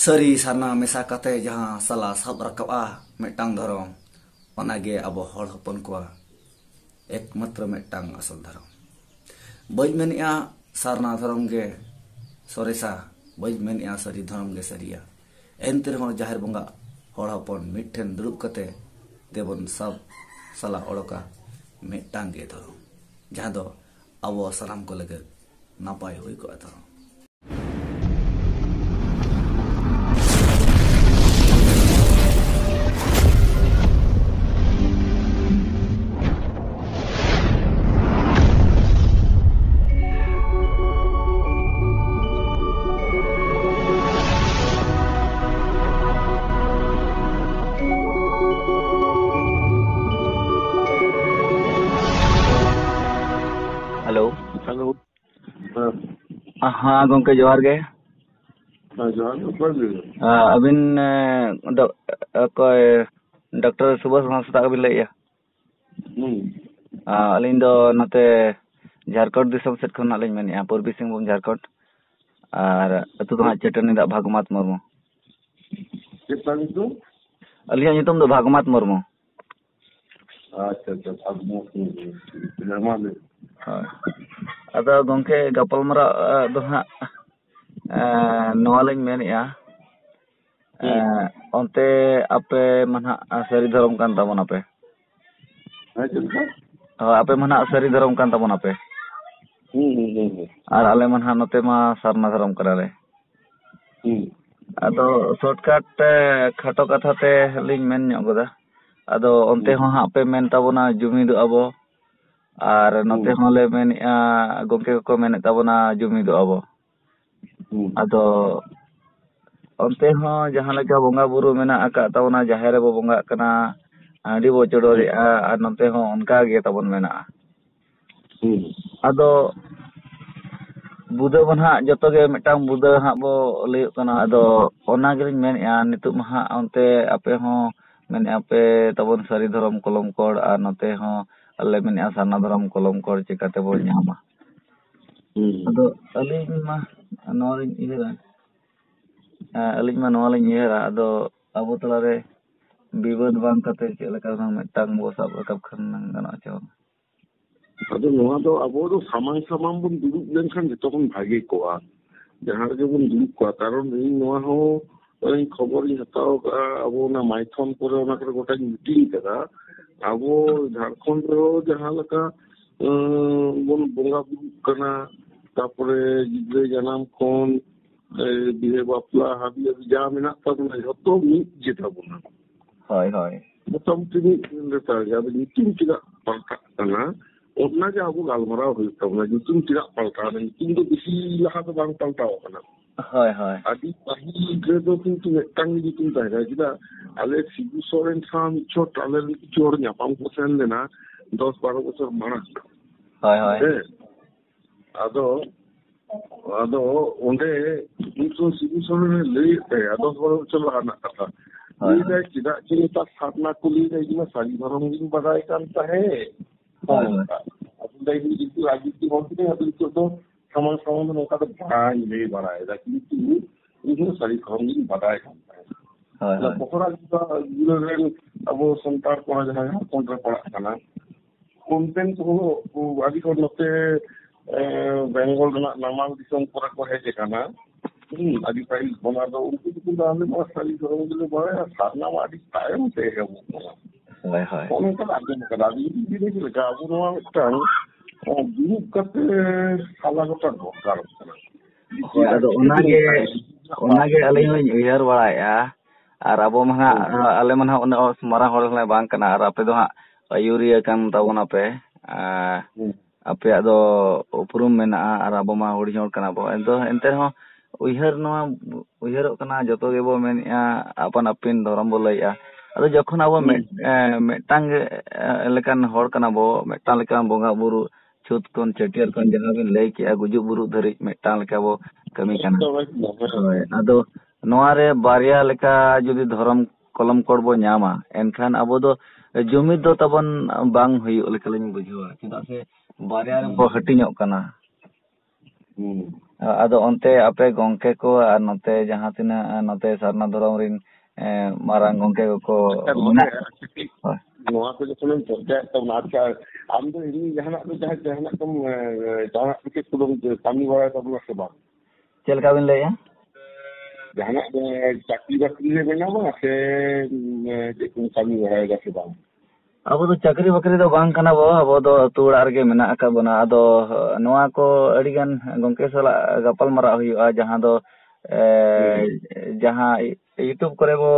sari sarna mesa kate jaha sala sab rakaba metang dharom onage abo hor hopon kwa ekmatra metang asal dharom boj menia sarna dharom ge soresa boj menia sari dharom ge saria enter hon jahar bonga hor hopon mitten durup kate debon sab sala oroka metang ge dharom jaha do abo salam ko lage napai hoi ko dharom. Hello hello हाँ गंके जोहार गे अबिन doctor Subhash Hansda बिन लैया अलिन दो नते Jharkhand दिसम set खन नालिन mania पूर्वी सिंहभूम झारखंड और अतु दो हां चटनी दा भागमात मुर्मू अलिया नितुम दो भागमात मुर्मू अच्छा अदो गंके गपलमरा दो हां नवालिन mania onte ape mana sari dharom kan tabon ape ape mana sari dharom kan tabon ape ar ale mana note ma sarna dharom karale ado shortcut khato katha te lin men nyok goda ado onte ho ha ape men tabona jumi do abo ar note ho le men gongke ko men tabona jumi do abo ado onte ho jahan leka bonga buru mena aka tabona jaher bo bonga kana adi bo chodori ar note ho onka ge tabon mena ado buda bon ha joto ge metang buda ha bo leyuk kana ado ona gelin men ya nitu ma onte ape ho men ape tabon sari dharom kolom kor ar note ho ale men asana dharom kolom kor chikate bo nyama ado alin ma norin ihera alin ma nolin ihera ado abu talare bibad bang kate che leka metang bo sab rakap khan gana chaw ado noa do abo do samang bun duduk lenkhan jeto kon bhage koa jahan ge bun duduk koa karon ei noa ho oin khobor ni hataw abo na maithon pore ona kore gota meeting kada abo Jharkhand ro jahan leka bun bonga buru kana tapore gidre janam kon bihe bapla habi ja menak tabuna joto mid jetabuna hoy hoy motamti ni letar ya meeting tidak palta kana ona ge abu galmara hoy tabuna meeting tidak palta na meeting do bisi laha do bang palta kana hoy hoy adi pahi gredo kintu metang meeting ta ga jida ale sibu soren sam chot ale chor nyapam ko sen lena 10-12 বছর মারা hoy hoy ado onde itu sibu soren le ado 10-12 বছর ana kata ini dai tidak cerita karena kulit ini mah sari barang ini badai kan tahe aku dai itu lagi di hotel itu itu sama-sama mereka tuh bahaya ini badai tapi itu sari barang ini badai kan tahe pokoknya kita gila abo santar kora jaha kontra kora kana konten tuh adi ko note Bengal na namal disong kora ko heje kana adi pai bona do unku tu dale ma sali dorong dile bare sarna ma adi time te he bu hoy hoy kono ka adi ka adi di ni ka abu no tang dulu kate sala ko tan kar ado onage alin hoy uyar bala ya ar abo ma ale man ha ona marang hor le bang kana ar ape do ha ayuria kan tabon ape ape ado uprum mena ar abo ma hori hor kana bo ente ho uyhar no uyharok kana joto ge bo men ya apan apin doram bo lay ado jokhon abo metang lekan hor kana bo metang lekan bonga buru chut kon chetiar kon jaha bin lay ki gujub buru dhari metang leka bo kami kana ado noa re barya leka jodi dhorom kolom kor bo nyama enkhan abo do jumid do tabon bang huyuk lekalin bujhawa cheda se barya re bo hatinyok kana ᱟᱫᱚ ᱚᱱᱛᱮ ᱟᱯᱮ ᱜᱚᱝᱠᱮ ᱠᱚ ᱟᱨ ᱱᱚᱛᱮ ᱡᱟᱦᱟᱸ ᱛᱤᱱᱟᱹᱜ ᱱᱚᱛᱮ ᱥᱟᱨᱱᱟ ᱫᱷᱚᱨᱚᱢ ᱨᱤᱱ ᱢᱟᱨᱟᱝ ᱜᱚᱝᱠᱮ ᱠᱚᱠᱚ ᱢᱮᱱᱟᱜ ᱱᱚᱣᱟ ᱠᱚ ᱡᱚᱠᱷᱚᱱᱮᱢ ᱪᱚᱨᱪᱟᱭᱮᱫ ᱛᱟᱵᱚᱱᱟ, ᱟᱪᱪᱷᱟ ᱟᱢ ᱫᱚ ᱮᱢᱱᱤ ᱡᱟᱦᱟᱱᱟᱜ ᱠᱚᱢ ᱡᱟᱦᱟᱱᱟᱜ ᱠᱤᱪᱷᱩ ᱠᱚᱫᱚᱢ ᱠᱟᱹᱢᱤ ᱵᱟᱲᱟᱭ ᱛᱟᱵᱚᱱᱟ ᱥᱮ ᱵᱟᱝ? ᱪᱮᱫ ᱞᱮᱠᱟ ᱵᱤᱱ ᱞᱟᱹᱭᱮᱜᱼᱟ? ᱡᱟᱦᱟᱱᱟᱜ ᱪᱟᱠরি ᱵᱟᱠরি ᱨᱮ ᱢᱮᱱᱟᱢᱟ ᱥᱮ ᱪᱮᱫ ᱠᱚᱢ ᱠᱟᱹᱢᱤ ᱵᱟᱲᱟᱭᱮᱫᱟ ᱥᱮ ᱵᱟᱝ? ᱟᱵᱚ ᱫᱚ ᱪᱟᱹᱠᱨᱤ ᱵᱟᱹᱠᱨᱤ ᱫᱚ ᱵᱟᱝ ᱠᱟᱱᱟ ᱵᱚ, ᱟᱵᱚ ᱫᱚ ᱟᱹᱛᱩ ᱚᱲᱟᱜ ᱨᱮᱜᱮ ᱢᱮᱱᱟᱜ ᱟᱠᱟᱫ ᱵᱚᱱᱟ᱾ ᱟᱫᱚ ᱱᱚᱣᱟ ko ᱟᱹᱰᱤᱜᱟन ᱜᱚᱝᱠᱮ ᱥᱟᱞᱟᱜ ᱜᱟᱯᱟᱞ ᱢᱟᱨᱟᱜ ᱦᱩᱭᱩᱜᱼᱟ, ᱡᱟᱦᱟᱸ ᱫᱚ ᱡᱟᱦᱟᱸ ᱤᱭᱩᱴᱩᱵ ᱠᱚᱨᱮ ᱵᱚ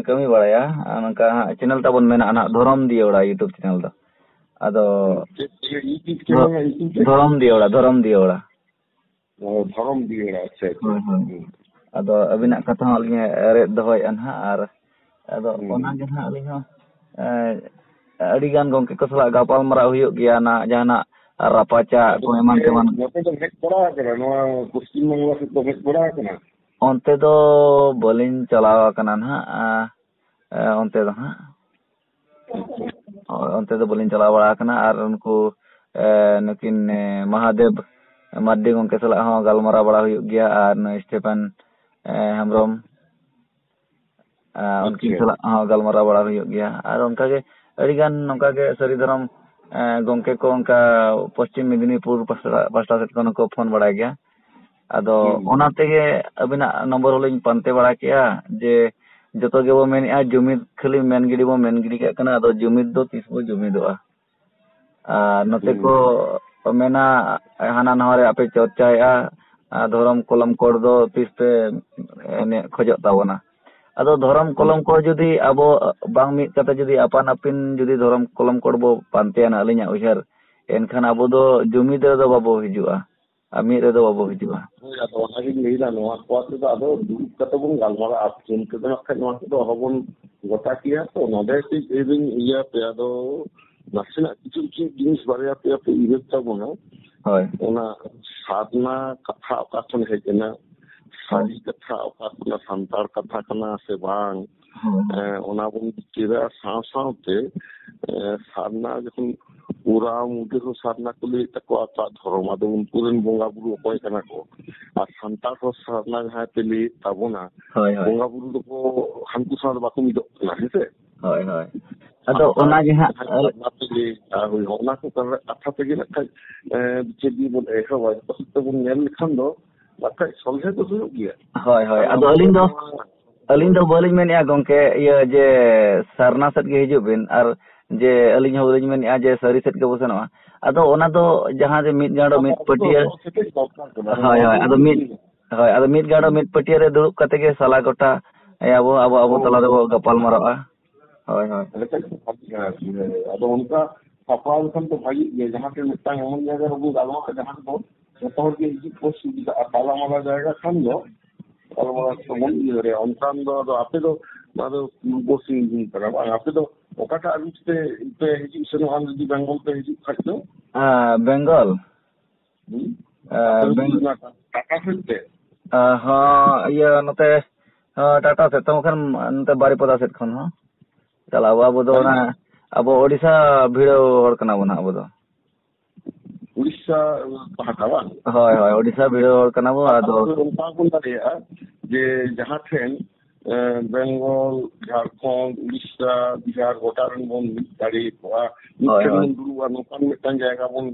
ᱠᱟᱹᱢᱤ ᱵᱟᱲᱟᱭᱟ, ᱱᱚᱝᱠᱟ ᱪᱮᱱᱮᱞ ᱛᱟᱵᱚᱱ ᱢᱮᱱᱟᱜᱼᱟ ᱱᱟᱜ ᱫᱷᱚᱨᱚᱢ ᱫᱤᱭᱟᱹᱲᱟ ᱤᱭᱩᱴᱩᱵ ᱪᱮᱱᱮᱞ ᱫᱚ᱾ ᱟᱫᱚ ᱫᱷᱚᱨᱚᱢ ᱫᱤᱭᱟᱹᱲᱟ ᱫᱷᱚᱨᱚᱢ ᱫᱤᱭᱟᱹᱲᱟ, ᱟᱪᱪᱷᱟ ᱟᱪᱪᱷᱟ᱾ ᱟᱫᱚ ᱟᱹᱵᱤᱱᱟᱜ ᱠᱟᱛᱷᱟ ᱦᱚᱸ ᱟᱹᱞᱤᱧ ᱨᱮᱫ ᱫᱚᱦᱚᱭᱮᱫᱼᱟ ᱱᱟᱦᱟᱜ, ᱟᱨ ᱟᱫᱚ ᱚᱱᱟᱜᱮ ᱱᱟᱦᱟᱜ ᱟᱹᱞᱤᱧ ᱦᱚᱸ ᱟᱹᱰᱤᱜᱟᱱ ᱜᱚᱝᱠᱮ ᱠᱚ ᱥᱟᱞᱟᱜ ᱜᱟᱯᱟᱞ ᱢᱟᱨᱟᱣ ᱦᱩᱭᱩᱜ ᱜᱮᱭᱟ ᱱᱟ, ᱡᱟᱦᱟᱱᱟᱜ ᱨᱟᱯᱟᱪᱟᱜ ᱠᱚ ᱮᱢᱟᱱ ᱛᱮᱢᱟᱱ᱾ ᱱᱚᱛᱮ ᱫᱚ ᱦᱮᱡ ᱵᱟᱲᱟ ᱟᱠᱟᱱᱟ, ᱱᱚᱣᱟ ᱯᱚᱥᱪᱤᱢ ᱵᱟᱝᱞᱟ ᱥᱮᱫ ᱫᱚ ᱦᱮᱡ ᱵᱟᱲᱟ ᱟᱠᱟᱱᱟ? ᱚᱱᱛᱮ ᱫᱚ ᱵᱟᱹᱞᱤᱧ ᱪᱟᱞᱟᱣ ᱟᱠᱟᱱᱟ ᱱᱟᱦᱟᱜ, ᱚᱱᱛᱮ ᱫᱚ ᱦᱟᱸᱜ ᱚᱱᱛᱮ ᱫᱚ ᱵᱟᱹᱞᱤᱧ ᱪᱟᱞᱟᱣ ᱵᱟᱲᱟ ᱟᱠᱟᱱᱟ᱾ ᱟᱨ ᱩᱱᱠᱩ ᱱᱩᱠᱤᱱ ᱢᱟᱦᱟᱫᱮᱵ ᱢᱟᱨᱰᱤ ᱜᱚᱝᱠᱮ ᱥᱟᱞᱟᱜ ᱦᱚᱸ ᱜᱟᱞᱢᱟᱨᱟᱣ ᱵᱟᱲᱟ ᱦᱩᱭᱩᱜ ᱜᱮᱭᱟ, ᱟᱨ ᱥᱴᱤᱯᱷᱮᱱ ᱦᱮᱢᱵᱨᱚᱢ ᱩᱱᱠᱤन ᱥᱟᱞᱟᱜ ᱦᱚᱸ ᱜᱟᱞᱢᱟᱨᱟᱣ ᱵᱟᱲᱟ ᱦᱩᱭᱩᱜ ᱜᱮᱭᱟ᱾ ᱟᱨ ᱚᱱᱠᱟᱜᱮ ᱟᱹᱰᱤᱜᱟᱱ ᱱᱚᱝᱠᱟᱜᱮ ᱥᱟᱹᱨᱤ ᱫᱷᱚᱨᱚᱢ ᱜᱚᱝᱠᱮ ko ᱚᱱᱠᱟ ᱯᱚᱥᱪᱤᱢ ᱢᱮᱫᱽᱱᱤᱯᱩᱨ ᱯᱟᱥᱴᱟ ᱥᱮᱫ ᱠᱷᱚᱱ ᱦᱚᱸᱠᱚ ᱯᱷᱳᱱ ᱵᱟᱲᱟᱭ ᱜᱮᱭᱟ᱾ ᱟᱫᱚ ᱚᱱᱟ ᱛᱮᱜᱮ ᱟᱹᱵᱤᱱᱟᱜ ᱱᱚᱢᱵᱚᱨ ᱦᱚᱸᱞᱤᱧ ᱯᱟᱱᱛᱮ ᱵᱟᱲᱟ ᱠᱮᱜᱼᱟ, ᱡᱮ ᱡᱚᱛᱚ ᱜᱮᱵᱚ ᱢᱮᱱᱮᱫᱼᱟ ᱡᱩᱢᱤᱫ, ᱠᱷᱟᱹᱞᱤ ᱢᱮᱱ ᱜᱤᱰᱤ ᱵᱚ ᱢᱮᱱ ᱜᱤᱰᱤ ᱠᱟᱜ ᱠᱟᱱᱟ, ᱟᱫᱚ ᱡᱩᱢᱤᱫ ᱫᱚ ᱛᱤᱥ ᱵᱚ ᱡᱩᱢᱤᱫᱚᱜᱼᱟ? ᱟᱨ ᱱᱚᱛᱮ ko ᱢᱮᱱᱟ ᱦᱟᱱᱟ ᱱᱟᱣᱟ ᱨᱮ ᱟᱯᱮ ᱪᱚᱨᱪᱟᱭᱮᱫᱼᱟ, ᱫᱷᱚᱨᱚᱢ ᱠᱚᱞᱚᱢ ᱠᱚᱲ ᱫᱚ ᱛᱤᱥ ᱯᱮ ᱠᱷᱚᱡᱚᱜ ᱛᱟᱵᱚᱱᱟ? ᱟᱫᱚ ᱫᱷᱚᱨᱚᱢ ᱠᱚᱞᱚᱢ ᱠᱚ ᱡᱩᱫᱤ ᱟᱵᱚ ᱵᱟᱝ ᱢᱤᱫ ᱠᱟᱛᱮ ᱡᱩᱫᱤ ᱟᱯᱟᱱ ᱟᱹᱯᱤᱱ ᱡᱩᱫᱤ ᱫᱷᱚᱨᱚᱢ ᱠᱚᱞᱚᱢ ᱠᱚᱲ ᱵᱚ ᱯᱟᱱᱛᱮᱭᱟᱱᱟ, ᱟᱹᱞᱤᱧᱟᱜ ᱩᱭᱦᱟᱹᱨ, ᱮᱱᱠᱷᱟᱱ ᱟᱵᱚ ᱫᱚ ᱡᱩᱢᱤᱫ ᱨᱮᱫᱚ ᱵᱟᱵᱚ ᱦᱤᱡᱩᱜᱼᱟ ᱟᱨ ᱢᱤᱫ ᱨᱮᱫᱚ ᱵᱟᱵᱚ ᱦᱤᱡᱩᱜᱼᱟ᱾ ᱦᱳᱭ, ᱟᱫᱚ ᱚᱱᱟᱜᱤᱧ ᱞᱟᱹᱭᱫᱟ, ᱱᱚᱣᱟ ᱠᱚ ᱛᱮᱫᱚ ᱟᱫᱚ ᱫᱩᱲᱩᱵ ᱠᱟᱛᱮ ᱵᱚᱱ ᱜᱟᱞᱢᱟᱨᱟᱜᱼᱟ᱾ ᱪᱤᱱᱛᱟᱹ ᱫᱚ ᱠᱷᱟᱡ ᱱᱚᱣᱟ ᱠᱚᱫᱚ ᱦᱚᱵᱚᱱ ᱜᱚᱴᱟ ᱠᱮᱭᱟ ᱛᱚ᱾ ᱱᱚᱰᱮ ᱠᱟᱹᱡ ᱤᱧ ᱤᱭᱟᱹ ᱯᱮ, ᱟᱫᱚ ᱱᱟᱥᱮᱱᱟᱜ ᱠᱤᱪᱷᱩ ᱠᱤᱪᱷᱩ ᱡᱤᱱᱤᱥ ᱵᱟᱨᱭᱟ ᱯᱮᱭᱟ ᱯᱮ ᱩᱭᱦᱟᱹᱨ ᱛᱟᱵᱚᱱᱟ᱾ ᱦᱳᱭ, ᱚᱱᱟ ᱥᱟᱨᱱᱟ ᱠᱟᱛᱷᱟ ᱚᱠᱟ ᱠᱷᱚᱱ ᱦᱮᱡ ᱮᱱᱟ, ᱥᱟᱹᱨᱤ ᱠᱟᱛᱷᱟ ᱚᱠᱟ ᱠᱷᱚᱱ ᱥᱟᱱᱛᱟᱲ ᱠᱟᱛᱷᱟ ᱠᱟᱱᱟ ᱥᱮ ᱵᱟᱝ, ᱚᱱᱟ ᱵᱚᱱ ᱪᱮᱫᱟ᱾ ᱥᱟᱶ ᱥᱟᱶᱛᱮ ᱥᱟᱨᱱᱟ ᱡᱚᱠᱷᱚᱱ ᱯᱩᱨᱟ ᱢᱩᱫᱽᱨᱮ ᱦᱚᱸ ᱥᱟᱨᱱᱟ ᱠᱚ ᱞᱟᱹᱭᱮᱫ ᱛᱟᱠᱚᱣᱟ ᱟᱠᱚᱣᱟᱜ ᱫᱷᱚᱨᱚᱢ, ᱟᱫᱚ ᱩᱱᱠᱩ ᱨᱮᱱ ᱵᱚᱸᱜᱟ ᱵᱩᱨᱩ ᱚᱠᱚᱭ ᱠᱟᱱᱟ ᱠᱚ? ᱟᱨ ᱥᱟᱱᱛᱟᱲ ᱦᱚᱸ ᱥᱟᱨᱱᱟ ᱡᱟᱦᱟᱸᱭ ᱯᱮ ᱞᱟᱹᱭᱮᱫ ᱛᱟᱵᱚᱱᱟ, ᱵᱚᱸᱜᱟ ᱵᱩᱨᱩ ᱫᱚᱠᱚ ᱦᱟᱱᱠᱩ ᱥᱟᱶ ᱵᱟᱠᱚ ᱢᱤᱫᱚᱜ ᱠᱟᱱᱟ, ᱦᱮᱸᱥᱮ? ᱦᱳᱭ ᱦᱳᱭ, ᱟᱫᱚ ᱚᱱᱟᱜᱮ ᱦᱟᱸᱜ ᱚᱱᱟ ᱠᱚ ᱠᱟᱛᱷᱟ ᱛᱮᱜᱮ ᱱᱟᱜ ᱪᱮᱫ ᱵᱚᱱ ᱮᱦᱚᱵᱟ, ᱛᱮᱵᱚᱱ ᱧᱮᱞ ᱞᱮᱠᱷᱟᱱ ᱫᱚ ᱵᱟᱠᱷᱟᱡ ᱥᱚᱞᱦᱮ ᱫᱚ ᱦᱩᱭᱩᱜ ᱜᱮᱭᱟ᱾ ᱦᱳᱭ ᱦᱳᱭ, ᱟᱫᱚ ᱟᱹᱞᱤᱧ ᱫᱚ ᱵᱟᱹᱞᱤᱧ ᱢᱮᱱᱮᱫᱼᱟ ᱜᱚᱝᱠᱮ ᱤᱭᱟᱹ ᱡᱮ ᱥᱟᱨᱱᱟ ᱥᱮᱫ ᱜᱮ ᱦᱤᱡᱩᱜ ᱵᱤᱱ, ᱟᱨ ᱡᱮ ᱟᱹᱞᱤᱧ ᱦᱚᱸ ᱵᱟᱹᱞᱤᱧ ᱢᱮᱱᱮᱫᱼᱟ ᱡᱮ ᱥᱟᱹᱨᱤ ᱥᱮᱫ ᱜᱮᱵᱚ ᱥᱮᱱᱚᱜᱼᱟ᱾ ᱟᱫᱚ ᱚᱱᱟ ᱫᱚ ᱡᱟᱦᱟᱸ ᱡᱮ ᱢᱤᱫ ᱜᱟᱸᱰᱚ ᱢᱤᱫ ᱯᱟᱹᱴᱭᱟᱹ, ᱦᱳᱭ ᱦᱳᱭ, ᱟᱫᱚ ᱢᱤᱫ ᱜᱟᱸᱰᱚ ᱢᱤᱫ ᱯᱟᱹᱴᱭᱟᱹ ᱨᱮ ᱫᱩᱲᱩᱵ ᱠᱟᱛᱮ ᱜᱮ ᱥᱟᱞᱟ ᱜᱚᱴᱟ ᱟᱵᱚ ᱛᱟᱞᱟ ᱨᱮᱵᱚ ᱜᱟᱯᱟᱞ ᱢᱟᱨᱟᱜᱼᱟ᱾ ᱦᱳᱭ ᱦᱳᱭ, ᱟᱫᱚ ᱚᱱᱠᱟ ᱥᱟᱯᱲᱟᱣ ᱞᱮᱠᱷᱟᱱ ᱫᱚ ᱵᱷᱟᱜᱤ ᱜᱮᱭᱟ᱾ ᱡᱟᱦᱟᱸ ᱛᱮ ᱢᱤᱫᱴᱟᱝ ᱮᱢᱚᱱ ᱡᱟᱭᱜᱟ ᱨᱮᱵᱚ ᱜᱟᱞᱢᱟᱨᱟᱜᱼᱟ ᱡᱟᱦᱟᱸ ᱫᱚ ᱡᱚᱛᱚ ᱦᱚᱲ ᱜᱮ ᱦᱤᱡᱩᱜ ᱠᱚ ᱥᱩᱵᱤᱫᱷᱟᱜᱼᱟ᱾ ᱛᱟᱞᱟᱢᱟᱞᱟ ᱡᱟᱭᱜᱟ ᱠᱷᱟᱱ ᱫᱚ ᱜᱟᱞᱢᱟᱨᱟᱣ ᱛᱮᱵᱚᱱ ᱤᱭᱟᱹ ᱫᱟᱲᱮᱭᱟᱜᱼᱟ᱾ ᱚᱱᱠᱟᱱ ᱫᱚ ᱟᱫᱚ ᱟᱯᱮ ᱫᱚ ᱯᱩᱨᱵᱚ ᱥᱤᱝᱵᱷᱩᱢ ᱠᱟᱱᱟ ᱵᱟᱝ? ᱟᱯᱮ ᱫᱚ ᱚᱠᱟᱴᱟᱜ ᱨᱩᱴ ᱯᱮ ᱦᱤᱡᱩᱜ ᱥᱮᱱᱚᱜᱼᱟ? ᱡᱩᱫᱤ ᱵᱮᱝᱜᱚᱞ ᱯᱮ ᱦᱤᱡᱩᱜ ᱠᱷᱟᱡ ᱫᱚ ᱵᱮᱝᱜᱚᱞ ᱴᱟᱴᱟ ᱥᱮᱫ ᱛᱮ? ᱦᱚᱸ, ᱤᱭᱟᱹ ᱱᱚᱛᱮ ᱴᱟᱴᱟ ᱥᱮᱫ ᱛᱚ ᱠᱷᱟᱱ ᱱᱚᱛᱮ ᱵᱟᱨᱤᱯᱟᱫᱟ ᱥᱮᱫ ᱠᱷᱚᱱ ᱦᱚᱸ ᱪᱟᱞᱟᱣ ᱟᱵᱚ ᱫᱚ ᱚᱱᱟ ᱟᱵᱚ ᱳᱰᱤᱥᱟ ᱵᱷᱤᱲᱟᱹᱣ ᱦᱚᱲ ᱠᱟᱱᱟ ᱵᱚᱱ ᱟᱵᱚ ᱫᱚ᱾ ᱩᱲᱤᱥᱥᱟ ᱯᱟᱦᱴᱟ ᱵᱟᱝ? ᱦᱳᱭ ᱦᱳᱭ, ᱳᱰᱤᱥᱟ ᱵᱷᱤᱲᱟᱹᱣ ᱦᱚᱲ ᱠᱟᱱᱟ ᱵᱚ᱾ ᱟᱫᱚ ᱚᱱᱠᱟ ᱵᱚᱱ ᱫᱟᱲᱮᱭᱟᱜᱼᱟ ᱡᱮ ᱡᱟᱦᱟᱸ ᱴᱷᱮᱱ ᱵᱮᱝᱜᱚᱞ, ᱡᱷᱟᱲᱠᱷᱚᱸᱰ, ᱩᱲᱤᱥᱥᱟ, ᱵᱤᱦᱟᱨ ᱜᱚᱴᱟ ᱨᱮᱱ ᱵᱚᱱ ᱢᱤᱫ ᱫᱟᱲᱮᱭᱟᱠᱚᱣᱟ, ᱢᱤᱫᱴᱷᱮᱱ ᱵᱚᱱ ᱫᱩᱲᱩᱵᱼᱟ, ᱱᱚᱝᱠᱟᱱ ᱢᱤᱫᱴᱟᱝ ᱡᱟᱭᱜᱟ ᱵᱚᱱ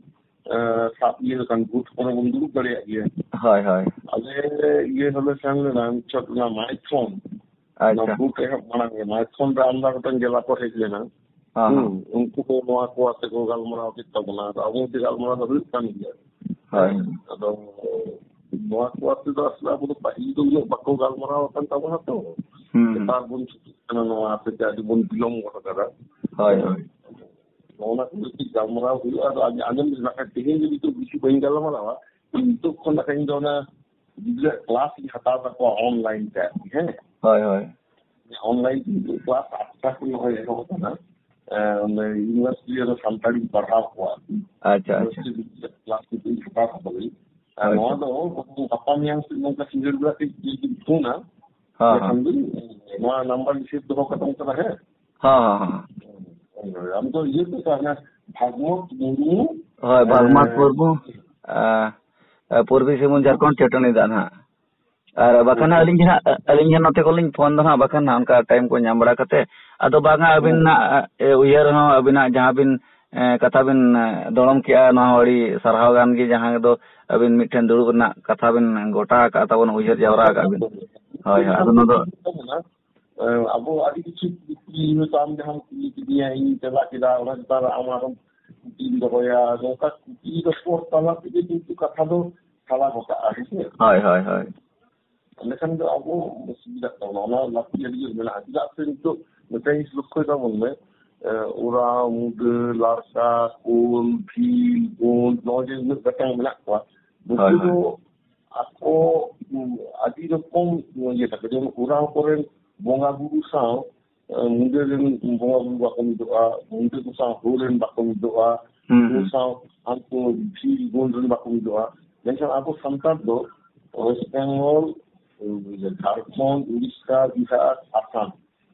ᱥᱟᱵ ᱤᱭᱟᱹ ᱞᱮᱠᱷᱟᱱ ᱵᱩথ ᱠᱚᱨᱮ ᱵᱚᱱ ᱫᱩᱲᱩᱵ ᱫᱟᱲᱮᱭᱟᱜ ᱜᱮᱭᱟ᱾ ᱦᱳᱭ ᱦᱳᱭ, ᱟᱞᱮ ᱤᱭᱟᱹ ᱦᱚᱞᱮ ᱥᱮᱱ ᱞᱮᱱᱟ ᱪᱚᱴ ᱚᱱᱟ ᱢᱟᱭᱛᱷᱚᱱ, ᱚᱱᱟ ᱵᱩথ ᱮᱦᱚᱵ ᱢᱟᱲᱟᱝ ᱨᱮ ᱢᱟᱭᱛᱷᱚᱱ ᱨᱮ ᱟᱢᱫᱟ ᱜᱚᱴᱟᱝ ᱡᱮᱞᱟ ᱠᱚ ᱦᱮᱡ ᱞᱮᱱᱟ᱾ ᱩᱱᱠᱩ ko ᱱᱚᱣᱟ ko ᱟᱛᱮ ko ᱜᱟᱞᱢᱟᱨᱟᱣ ᱠᱮᱫ ᱛᱟᱵᱚᱱᱟ᱾ ᱟᱫᱚ ᱟᱵᱚ ᱢᱤᱫᱴᱮᱡ ᱜᱟᱞᱢᱟᱨᱟᱣ ᱫᱚ ᱦᱩᱭᱩᱜ ᱠᱟᱱ ᱜᱮᱭᱟ᱾ ᱟᱫᱚ ᱱᱚᱣᱟ ᱠᱚ ᱟᱛᱮ ᱫᱚ ᱟᱥᱚᱞᱮ ᱟᱵᱚ ᱫᱚ ᱯᱟᱹᱦᱤᱞ ᱫᱚ ᱩᱱᱟᱹᱜ ᱵᱟᱠᱚ ᱜᱟᱞᱢᱟᱨᱟᱣ ᱟᱠᱟᱱ ᱛᱟᱵᱚᱱᱟ ᱛᱚ, ᱱᱮᱛᱟᱨ ᱵᱚᱱ ᱪᱷᱩᱴᱩᱜ ᱠᱟᱱᱟ ᱱᱚᱣᱟ ᱟᱛᱮ ᱟᱹᱰꯤ ᱵᱚᱱ ᱵᱤᱞᱚᱢ ᱜᱚᱫ ᱟᱠᱟᱫᱟ᱾ ᱦᱳᱭ ᱦᱳᱭ, ᱚᱱᱟ ᱠᱚ ᱜᱟᱞᱢᱟᱨᱟw ᱦᱩᱭᱩᱜᱼᱟ᱾ ᱟᱫᱚ ᱟᱸᱡᱚᱢ ᱵᱟᱠᱷᱟᱡ ᱛᱮᱦᱮᱧ ᱡᱩᱫᱤ ᱛᱚ ᱵᱮᱥᱤ ᱵᱟᱹᱧ ᱜᱟᱞᱢᱟᱨᱟᱣᱟ, ᱱᱤᱛᱚᱜ ᱠᱷᱚᱱ ᱤᱧ ᱫᱚ ᱚᱱᱟ ᱜᱤᱫᱽᱨᱟᱹ ᱠᱞᱟᱥ ᱤᱧ ᱦᱟᱛᱟᱣ ᱛᱟᱠᱚᱣᱟ ᱚᱱᱞᱟᱭᱤᱱ ᱛᱮ, ᱦᱮᱸ? ᱦᱳᱭ ᱦᱳᱭ, ᱚᱱᱞᱟᱭᱤᱱ ᱠᱞᱟᱥ 8টা ᱠᱷᱚᱱ ᱮᱦᱚᱵ ᱟᱠᱟᱱᱟ᱾ ᱤᱭᱩᱱᱤᱵᱷᱟর্সিটি ᱨᱮ ᱥᱟᱱᱛᱟᱲᱤᱧ ᱯᱟᱲᱦᱟᱣ ᱠᱚᱣᱟ᱾ ᱟᱪᱪᱷᱟ ᱟᱪᱪᱷᱟ, ᱠᱞᱟᱥ ᱤᱧ ᱦᱟᱛᱟᱣ ᱛᱟᱠᱚᱣᱟᱧ᱾ ᱟᱨ ᱱᱚᱣᱟ ᱫᱚ ᱜᱟᱯᱟ ᱢᱮᱭᱟᱝ ᱥᱮᱫ ᱱᱚᱝᱠᱟ ᱥᱤᱸᱜᱟᱹᱲ ᱵᱮᱲᱟ ᱠᱟᱹᱡ ᱯᱷᱳᱱᱟ, ᱮᱱᱠᱷᱟᱱ ᱫᱚ ᱱᱚᱣᱟ ᱱᱟᱢᱵᱟᱨ ᱥᱮᱵᱷ ᱫᱚᱦᱚ ᱠᱟᱛᱟᱢ ᱠᱟᱱᱟ, ᱦᱮᱸ? ᱟᱢ ᱫᱚ ᱤᱭᱟᱹ ᱛᱚ ᱵᱷᱟᱜᱽᱢᱚᱛ ᱢᱩᱨᱢᱩ? ᱦᱳᱭ, ᱵᱷᱟᱜᱽᱢᱚᱛ ᱢᱩᱨᱢᱩ, पूर्वी सिंहभूम झारखंड चटनी दा ना और बाखान अलिंग नोते को फोन दो ना बाखान उनका टाइम को नाम बड़ा कते अदो बागा अबिन ना उयर हो अबिना जहां बिन कथा बिन दड़म किया नोड़ी सरहाव गान की जहां दो अबिन मिठन दुड़ुब ना कथा बिन गोटा का तबन उयर जावरा का बिन होय अदो नो दो अबो आदि किछु की काम जहां की दिया इन चला किदा और तार आमार टीम दोया नोका की दो स्पोर्ट तला के किछु कथा दो खाला होता है होय होय होय लेकिन तो अब सुविधा करना लाठी अड़ी मेला चला से तो मिटाई लक्ष्य का मन में ओरा मुद लासा कोल भील गोल नौजे में कटाई मेला को तो आपको आदि रकम ये तक जो ओरा करें बोंगा बुरु साव मुदे रेन बोंगा बुरु बाको मिदोआ मुदे को साव होरेन बाको मिदोआ को साव आपको भील गोल रेन बाको मिदोआ लेकिन आपको संतान दो वेस्ट बेंगल झारखंड उड़ीसा बिहार आसाम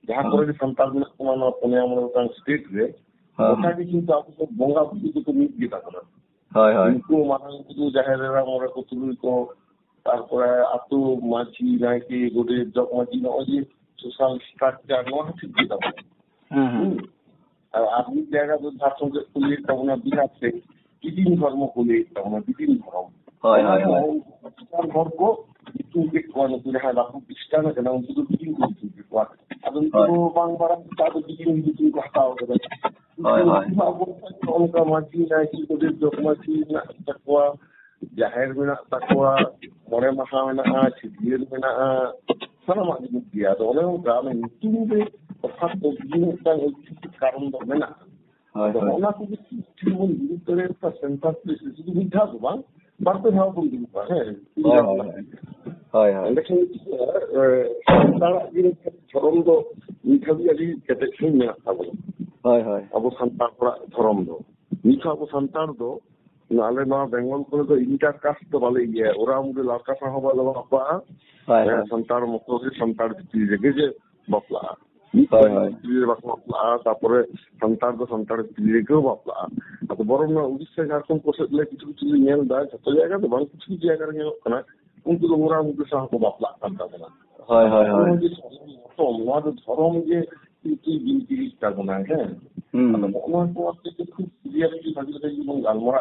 जहाँ पर संतान में पुणे स्टेट रे ओटा भी किंतु आपको बोंगा बुरु को मिट गया था होय होय इनको माने को जाहेरा मोरे को तुलु को तारपरे आतु माछी नायके गोडे जग माछी नजे सोशल स्ट्राक्चार नो ठीक गया था आदमी জায়গা तो झारखंड के पुलिस तबना बिहार से विभिन्न धर्म को ले तबना विभिन्न धर्म होय होय होय घर को itu Bitcoin itu dah laku Bitcoin kena untuk bikin itu Bitcoin. Ada itu bang barang kita ada bikin itu tahu kan. Orang kamaji naik itu dia kamaji nak takwa jahir mana takwa more maha mana cidir mana sana macam dia. Orang orang itu dia pasal bikin tentang itu karam tu mana. Orang tu itu itu terus persentas itu minta tu bang. Barter hal pun juga है हाय हाय लेकिन संतारा ये धर्म दो निखा भी अभी कैटेक्शन में आता है हाय हाय अब संतारा धर्म दो निखा अब संतार दो नाले ना बेंगल को तो इंटर कास्ट तो वाले ये और हम जो लाका साहब वाला बापा संतार मुख्य से संतार चीज़ के बापला हाय हाय चीज़ बापला तापरे संतार चीज़ के बापला अब बरों में उड़ीसा झारखंड को से लेके कुछ न्याय दार तो जाएगा तो बहुत कुछ जाएगा न्याय करना उनको तो मोरा उनको साहब को बापला करता था हाय हाय हाय तो वहाँ तो धर्म के की गिनती करना है अब वहाँ को आपके कुछ क्लियर की बात है कि बंगाल मोरा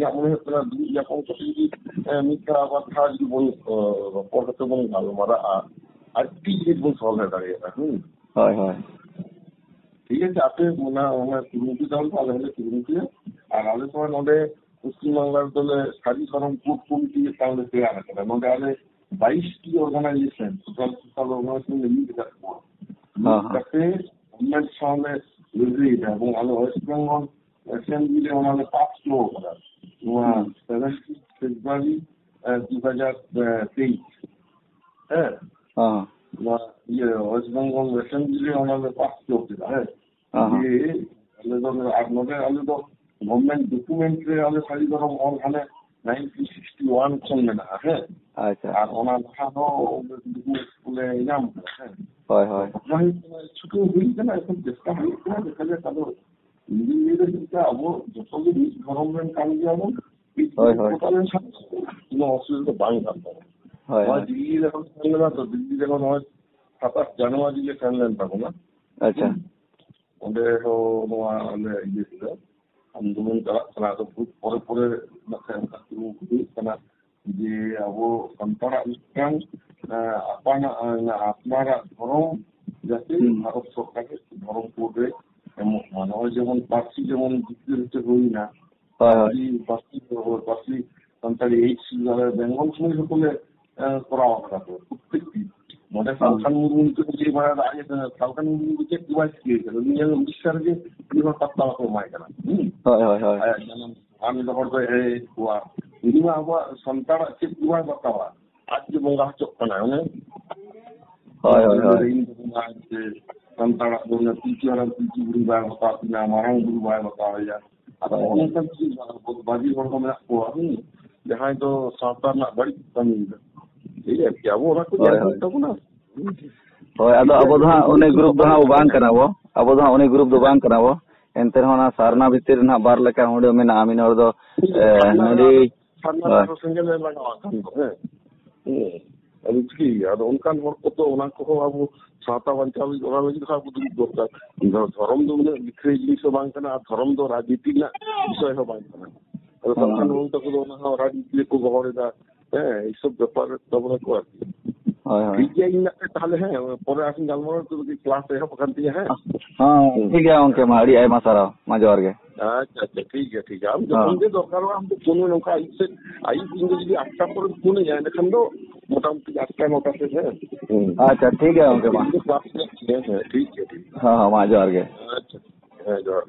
या उन्हें अपना या कौन सा चीज़ मित्रा बात था जो बोल और तो बंगाल मोरा आर्टी के बोल सॉल्व है करेगा हाय हाय ठीक है आपके मुना हमें तुरंती दाल को अलग तुरंती है और आले तो नोडे उसकी मंगल तो ले सारी फॉर्म कोड कमिटी काम लेते आ रहा है नोडे आले 22 की ऑर्गेनाइजेशन सोशल ऑर्गेनाइजेशन में लीड करता है करते गवर्नमेंट सामने रिलीज है वो आले वेस्ट बंगाल असेंबली में उन्होंने पास लो करा वो 7 फरवरी 2023 है हां ये वेस्ट बंगाल असेंबली में उन्होंने पास लो किया है ये आले तो आप नोडे आले तो गवर्नमेंट डॉक्यूमेंट रे आले सारी धर्म और हने 1961 सन में ना है अच्छा और ओना था नो स्कूले नाम है हाय हाय वही छुट्टी हुई ना सब जिसका है इतना देखले तब ये तो वो जो भी गवर्नमेंट काम किया वो हाय हाय नो असुविधा बांग करता है हाय दिल्ली लेवल चलना तो दिल्ली लेवल 27 जनवरी के चलने तक ना अच्छा उन्हें हो वाले ये आंदोलन करा तो पूरे पूरे करना ये वो संतारा इस्लाम अपना हमारा धर्म जैसे भारत सरकार के धर्म पूरे मानव जीवन पार्टी जीवन जितने हुई ना पार्टी संतारी एक बेंगल में সকলে করা হবে প্রত্যেকটি মানে সালখান মুরমুকে যে ভাড়া আগে সালখান মুরমুকে ডিভাইস দিয়েছিল নিয়ে উড়িষ্যার যে বিভাগ পাত্তা করে মাইকানা হয় হয় হয় আমি যখন তো এই কুয়া ইনিমা আবার সন্তারা যে ডিভাইস বাতাওয়া আজ যে বঙ্গা চক্কনা মানে হয় হয় হয় যে সন্তারা দোনে পিটি আর পিটি বুড়ি বাই বাতা না মারাং বুড়ি বাই বাতাওয়া যা আবার অনেক কিছু বাজি বড় না কুয়া जहाँ तो सावधान बड़ी कमी ठीक है क्या वो रखो तब ना होय अदो अब दो उन्हें ग्रुप दो बांग कना वो अब दो उन्हें ग्रुप दो बांग कना वो एंतर होना सारना भीतर ना बार लेका होडे में ना आमिन और दो नडी ᱥᱟᱨᱱᱟ ᱥᱮᱸᱜᱮᱞ ᱞᱮ ᱞᱟᱜᱟᱣᱟᱜ ᱠᱷᱟᱱ ᱫᱚ ᱟᱫᱚ ᱪᱤᱠᱟᱹᱭᱟ ᱟᱫᱚ ᱚᱱᱠᱟᱱ ᱦᱚᱲ ᱠᱚᱫᱚ ᱚᱱᱟ ᱠᱚᱦᱚᱸ ᱟᱵᱚ ᱥᱟᱶᱛᱟ ᱵᱟᱧᱪᱟᱣ ᱞᱟᱹᱜᱤᱫ ᱚᱱᱟ ᱞᱟᱹᱜᱤᱫ ᱦᱚᱸ ᱟᱵᱚ ᱫᱩᱲᱩᱵ ᱫᱚᱨᱠᱟর ᱫᱷᱚᱨᱚᱢ ᱫᱚ ᱩᱱᱟᱹᱜ ᱞᱤᱠᱷᱟᱹᱭ ᱡᱤᱱᱤᱥ ᱦᱚᱸ ᱵᱟᱝ ᱠᱟᱱᱟ ᱟᱨ ᱫᱷᱚᱨᱚᱢ ᱫᱚ ᱨᱟᱡᱽᱱᱤᱛᱤ ᱨᱮᱱᱟᱜ ᱵᱤᱥᱚᱭ ᱦᱚᱸ ᱵᱟᱝ ᱠᱟᱱᱟ ᱟᱫᱚ ᱥᱟᱱᱛᱟᱲ ᱦᱚᱲ ᱛᱟᱠᱚ ᱫᱚ ᱚᱱᱟ ᱦᱚᱸ ᱨᱟᱡᱽᱱᱤᱛᱤ ᱨᱮᱠᱚ ᱜᱚᱦᱚᱲᱮᱫᱟ এইসব ব্যাপার তাবনাকো আর কি ঠিক গিয়া ইনাতে তাহলে পরে আসেন গালমারো তো ক্লাস এহব কান দিয়া ঠিক গিয়া গᱚᱝᱠᱮ ᱢᱟ ᱟᱹᱰᱤ ᱟᱭᱢᱟ ᱥᱟᱨᱦᱟᱣ ᱢᱟ ᱡᱚᱦᱟᱨ ᱜᱮ আচ্ছা আচ্ছা ঠিক আছে আম যখন যে দরকার আম তো ফোনে নৌকা আইসে আই ইংরেজি যদি 8টা পরে ফোনে যায় এখান তো মোটামুটি 8টা 9টা তে আচ্ছা ঠিক গিয়া গᱚᱝᱠᱮ ᱢᱟ ঠিক আছে ঠিক হ্যাঁ মা জোহার গে আচ্ছা হ্যাঁ জোহার